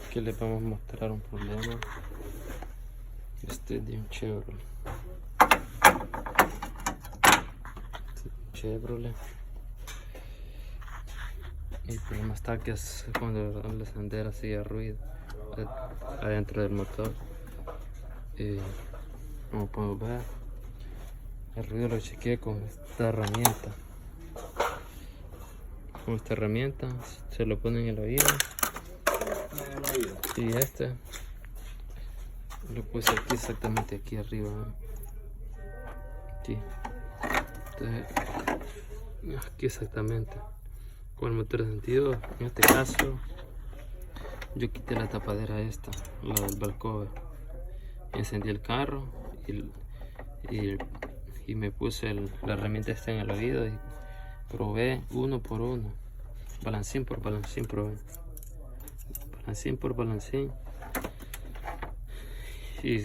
Aquí les vamos a mostrar un problema. Este es de un Chevrolet. Y el problema está que es cuando al encender hacía ruido adentro del motor. Como pueden ver, el ruido lo chequeé con esta herramienta. Con esta herramienta se lo pone en el oído. Y este lo puse aquí, exactamente aquí arriba. Aquí. Entonces, aquí exactamente. Con el motor encendido, en este caso, yo quité la tapadera esta, la del balcón. Encendí el carro y me puse la herramienta esta en el oído y probé uno por uno, balancín por balancín, probé balancín por balancín y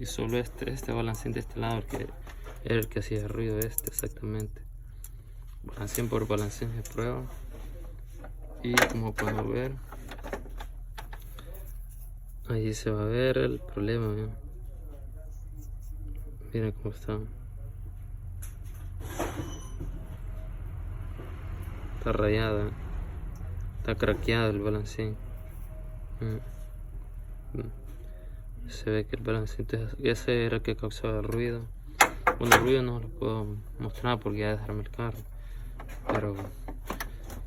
solo este balancín de este lado que era el que hacía ruido, exactamente, balancín por balancín de prueba. Y como pueden ver, ahí se va a ver el problema. Miren cómo está. Está rayada, está craqueado el balancín. Se ve que el balancín, ese era el que causaba el ruido. Bueno, el ruido no lo puedo mostrar porque ya desarmé el carro, pero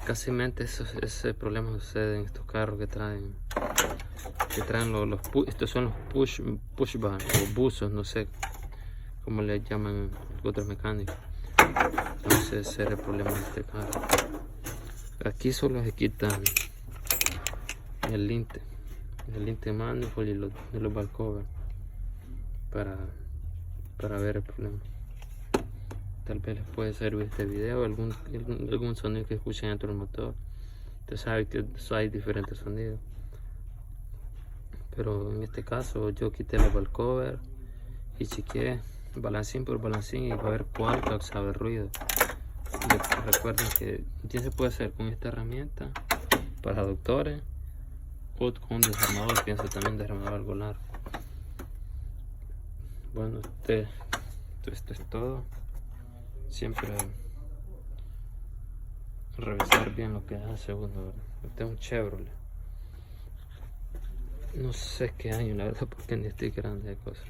casi ese problema sucede en estos carros que traen estos son los push bar o buzos, no sé cómo le llaman otros mecánicos. Entonces ese era el problema de este carro. Aquí solo se quitan el linte manifold y los ball cover para ver el problema. Tal vez les puede servir este video, algún sonido que escuchen dentro del motor. Usted sabe que hay diferentes sonidos, pero en este caso yo quité la ball cover y chequeé balancín por balancín y para ver cuál causaba el ruido. Recuerden que ya se puede hacer con esta herramienta para adaptadores o con un desarmador, pienso también desarmador algo largo. Bueno, esto es todo. Siempre revisar bien lo que hace uno. Este es un Chevrolet. No sé qué año, la verdad, porque ni estoy grande de cosas.